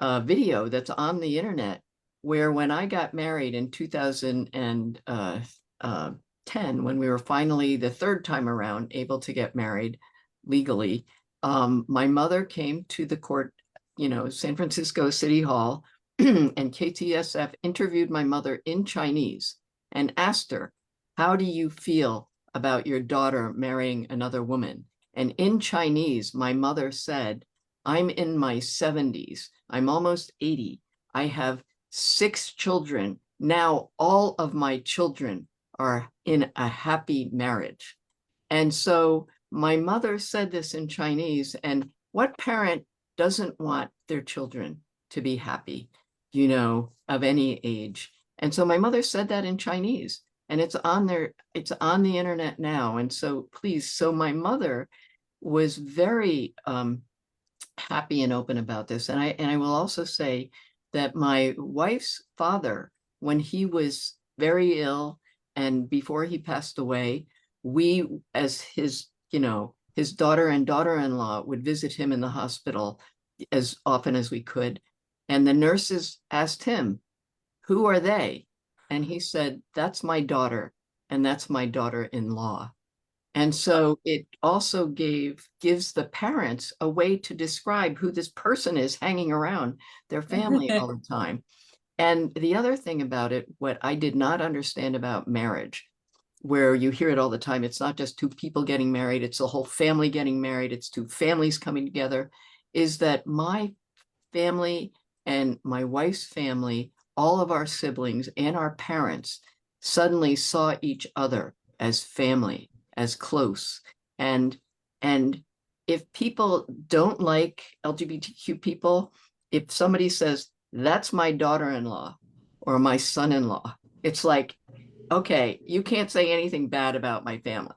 video that's on the internet, where when I got married in 2010, when we were finally the third time around able to get married legally, my mother came to the court, San Francisco City Hall, and KTSF interviewed my mother in Chinese and asked her, how do you feel about your daughter marrying another woman? And in Chinese, my mother said, I'm in my 70s. I'm almost 80. I have 6 children. Now all of my children are in a happy marriage. And so my mother said this in Chinese, and what parent doesn't want their children to be happy, of any age? And so my mother said that in Chinese, and it's on the internet now. And so please, so my mother was very happy and open about this. And I will also say that my wife's father, when he was very ill and before he passed away, we, as his, his daughter and daughter-in-law would visit him in the hospital as often as we could. And the nurses asked him, who are they? And he said, that's my daughter, and that's my daughter-in-law. And so it also gives the parents a way to describe who this person is hanging around their family all the time. And the other thing about it, what I did not understand about marriage, where you hear it all the time, it's not just two people getting married, it's a whole family getting married, it's two families coming together, is that my family and my wife's family, all of our siblings and our parents suddenly saw each other as family, as close. And if people don't like LGBTQ people, if somebody says, that's my daughter-in-law or my son-in-law, it's like, okay, you can't say anything bad about my family.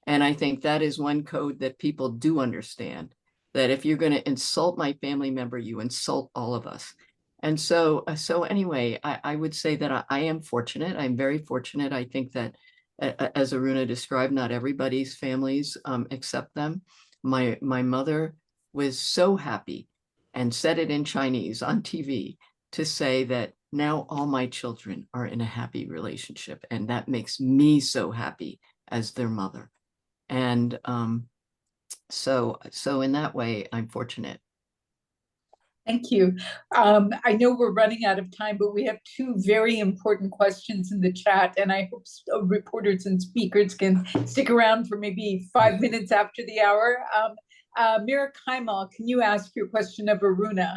And I think that is one code that people do understand, that if you're going to insult my family member, you insult all of us. And so anyway, I would say that I am fortunate. I'm very fortunate. I think that, as Aruna described, not everybody's families accept them. My mother was so happy and said it in Chinese on TV to say that now all my children are in a happy relationship. And that makes me so happy as their mother. And so in that way, I'm fortunate. Thank you. I know we're running out of time, but we have two very important questions in the chat, and I hope reporters and speakers can stick around for maybe 5 minutes after the hour. Mira Kaimal, can you ask your question of Aruna?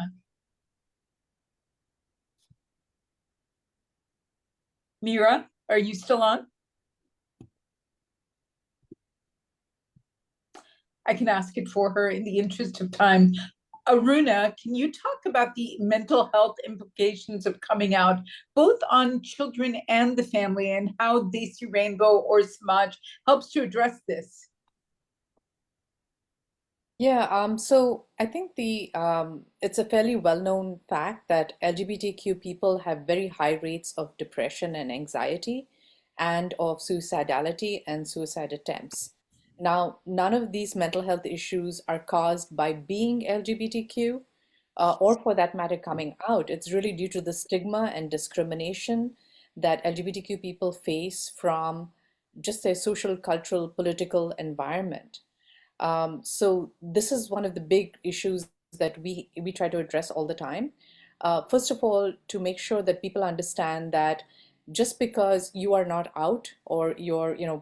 Mira, are you still on? I can ask it for her in the interest of time. Aruna, can you talk about the mental health implications of coming out, both on children and the family, and how Desi Rainbow or Samaj helps to address this? Yeah, so I think it's a fairly well-known fact that LGBTQ people have very high rates of depression and anxiety and of suicidality and suicide attempts. Now, none of these mental health issues are caused by being LGBTQ or for that matter coming out. It's really due to the stigma and discrimination that LGBTQ people face from just their social, cultural, political environment. So this is one of the big issues that we try to address all the time. First of all, to make sure that people understand that just because you are not out or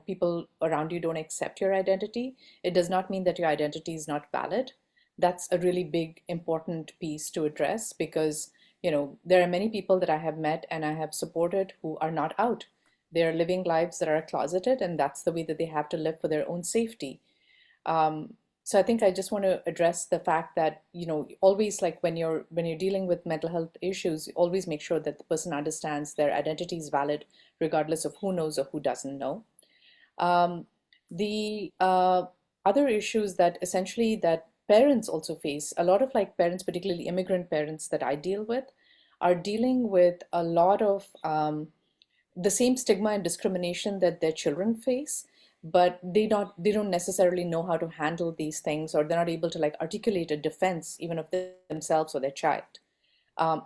people around you don't accept your identity, it does not mean that your identity is not valid. That's a really big, important piece to address because, there are many people that I have met and I have supported who are not out. They're living lives that are closeted, and that's the way that they have to live for their own safety. So I think I just want to address the fact that, always like when you're dealing with mental health issues, always make sure that the person understands their identity is valid, regardless of who knows or who doesn't know. The other issues that essentially that parents also face, a lot of parents, particularly immigrant parents that I deal with, are dealing with a lot of the same stigma and discrimination that their children face, but they don't necessarily know how to handle these things, or they're not able to articulate a defense even of themselves or their child.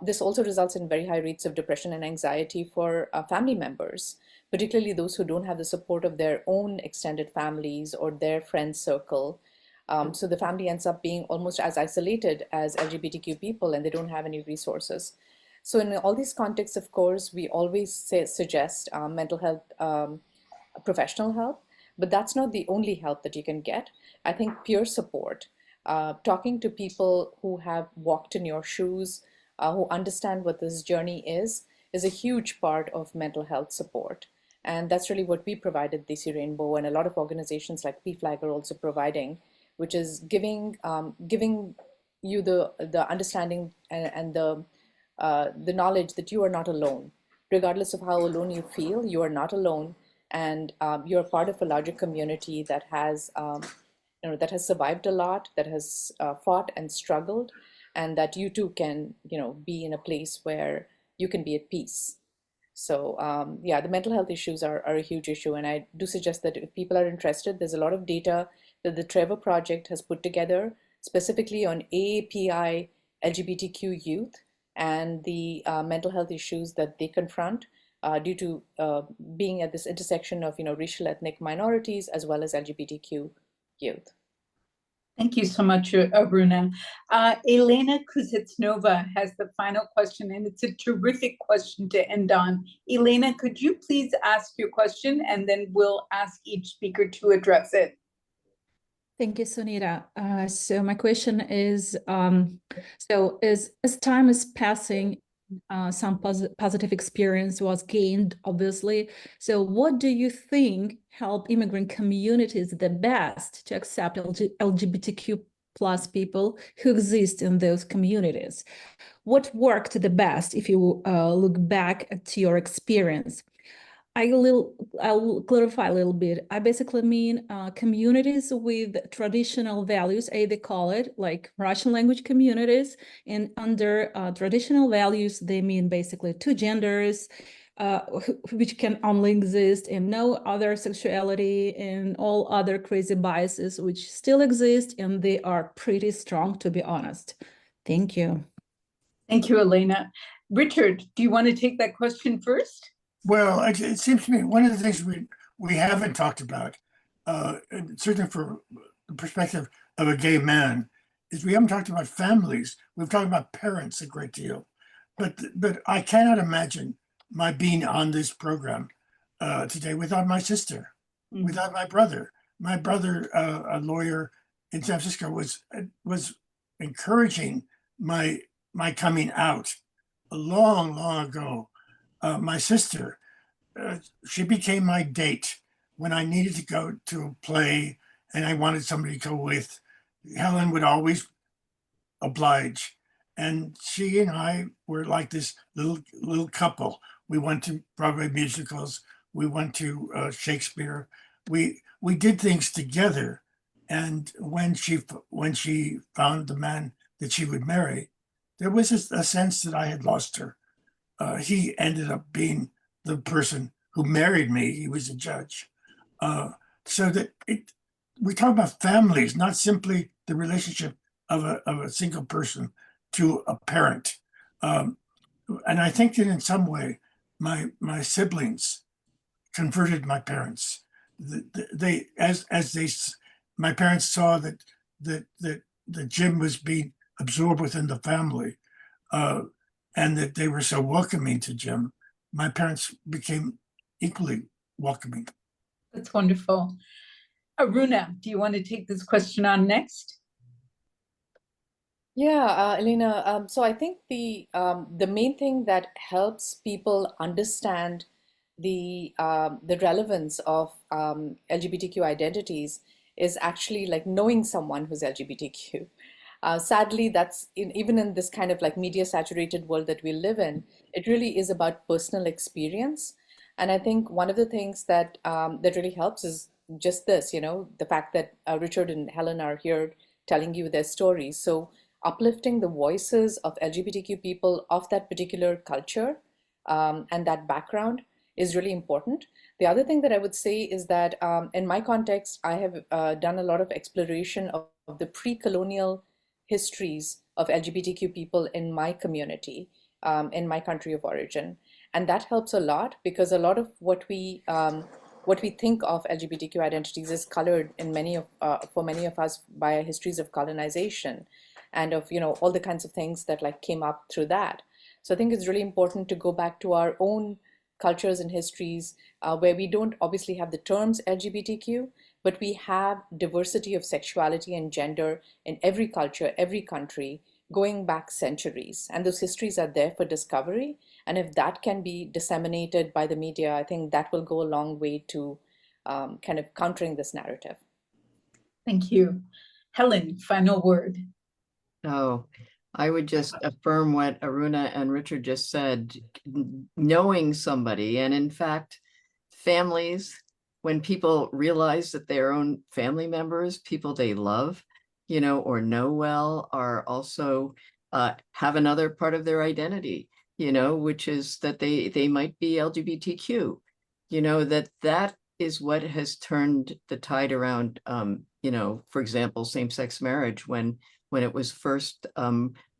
This also results in very high rates of depression and anxiety for family members, particularly those who don't have the support of their own extended families or their friend circle. So the family ends up being almost as isolated as LGBTQ people, and they don't have any resources. So in all these contexts, of course, we always suggest mental health professional help, but that's not the only help that you can get. I think peer support, talking to people who have walked in your shoes, who understand what this journey is a huge part of mental health support. And that's really what we provided Desi Rainbow, and a lot of organizations like PFLAG are also providing, which is giving you the understanding and the knowledge that you are not alone. Regardless of how alone you feel, you are not alone, and you're part of a larger community that has that has survived a lot, that has fought and struggled, and that you too can be in a place where you can be at peace. So yeah, the mental health issues are a huge issue, and I do suggest that if people are interested, there's a lot of data that the Trevor Project has put together specifically on AAPI LGBTQ youth and the mental health issues that they confront due to being at this intersection of racial ethnic minorities as well as LGBTQ youth. Thank you so much, Aruna. Elena Kuzitsnova has the final question, and it's a terrific question to end on. Elena, could you please ask your question, and then we'll ask each speaker to address it. Thank you, Sunita. So my question is, so as time is passing, some positive experience was gained, obviously. So what do you think help immigrant communities the best to accept LGBTQ plus people who exist in those communities? What worked the best if you look back at your experience? I'll clarify a little bit. I basically mean communities with traditional values, they call it like Russian language communities. And under traditional values, they mean basically two genders, which can only exist, and no other sexuality and all other crazy biases, which still exist, and they are pretty strong, to be honest. Thank you. Thank you, Elena. Richard, do you want to take that question first? Well, it seems to me one of the things we haven't talked about, certainly from the perspective of a gay man, is we haven't talked about families. We've talked about parents a great deal, but I cannot imagine my being on this program today without my sister, without my brother. My brother, a lawyer in San Francisco, was encouraging my coming out long ago. My sister, she became my date when I needed to go to a play and I wanted somebody to go with. Helen would always oblige. And she and I were like this little couple. We went to Broadway musicals. We went to Shakespeare. We did things together. And when she found the man that she would marry, there was a sense that I had lost her. He ended up being the person who married me. He was a judge. So that we talk about families, not simply the relationship of a single person to a parent. And I think that in some way, my siblings converted my parents. My parents saw that Jim was being absorbed within the family. And that they were so welcoming to Jim, my parents became equally welcoming. That's wonderful. Aruna, do you want to take this question on next? Yeah, Elena. So I think the main thing that helps people understand the relevance of LGBTQ identities is actually like knowing someone who's LGBTQ. Sadly, that's even in this kind of like media saturated world that we live in, it really is about personal experience. And I think one of the things that that really helps is just this, the fact that Richard and Helen are here telling you their stories. So uplifting the voices of LGBTQ people of that particular culture and that background is really important. The other thing that I would say is that in my context, I have done a lot of exploration of the pre-colonial histories of LGBTQ people in my community, in my country of origin. And that helps a lot because a lot of what we think of LGBTQ identities is colored in for many of us by histories of colonization and of, all the kinds of things that like came up through that. So I think it's really important to go back to our own cultures and histories where we don't obviously have the terms LGBTQ, but we have diversity of sexuality and gender in every culture, every country, going back centuries. And those histories are there for discovery. And if that can be disseminated by the media, I think that will go a long way to kind of countering this narrative. Thank you. Helen, final word. Oh, I would just affirm what Aruna and Richard just said. Knowing somebody, and in fact, families, when people realize that their own family members, people they love, or know well, are also have another part of their identity, which is that they might be LGBTQ, that is what has turned the tide around you know, for example, same-sex marriage, when it was first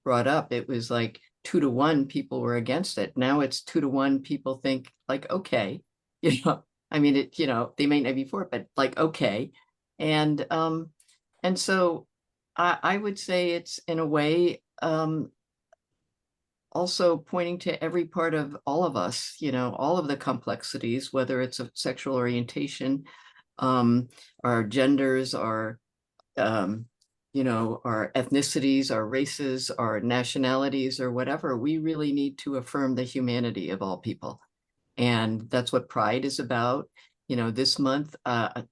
brought up, it was like 2-to-1 people were against it. Now it's 2-to-1 people think like, okay, you know, I mean, it, you know, they may not be for it, but like, okay. And so I would say it's in a way also pointing to every part of all of us, you know, all of the complexities, whether it's a sexual orientation, our genders, our you know, our ethnicities, our races, our nationalities, or whatever. We really need to affirm the humanity of all people. And that's what Pride is about. You know, this month,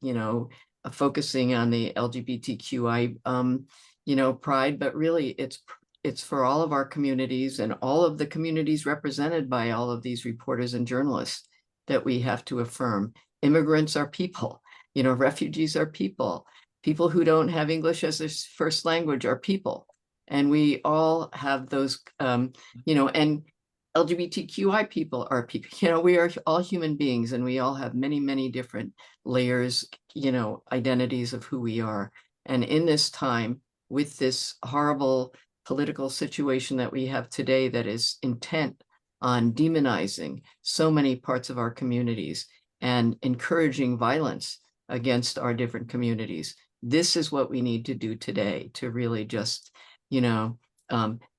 you know, focusing on the LGBTQI, you know, Pride, but really it's for all of our communities and all of the communities represented by all of these reporters and journalists that we have to affirm. Immigrants are people, you know, refugees are people. People who don't have English as their first language are people. And we all have those, you know, and LGBTQI people are people, you know, we are all human beings and we all have many, many different layers, you know, identities of who we are. And in this time, with this horrible political situation that we have today that is intent on demonizing so many parts of our communities and encouraging violence against our different communities, this is what we need to do today to really just, you know,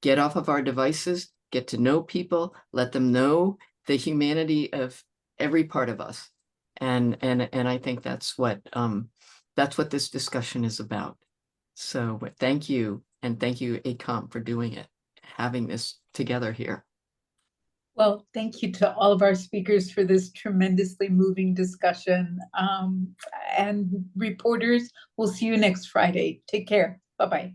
get off of our devices, get to know people, let them know the humanity of every part of us. And I think that's what this discussion is about. So thank you. And thank you, ACoM, for doing it, having this together here. Well, thank you to all of our speakers for this tremendously moving discussion. And reporters, we'll see you next Friday. Take care. Bye-bye.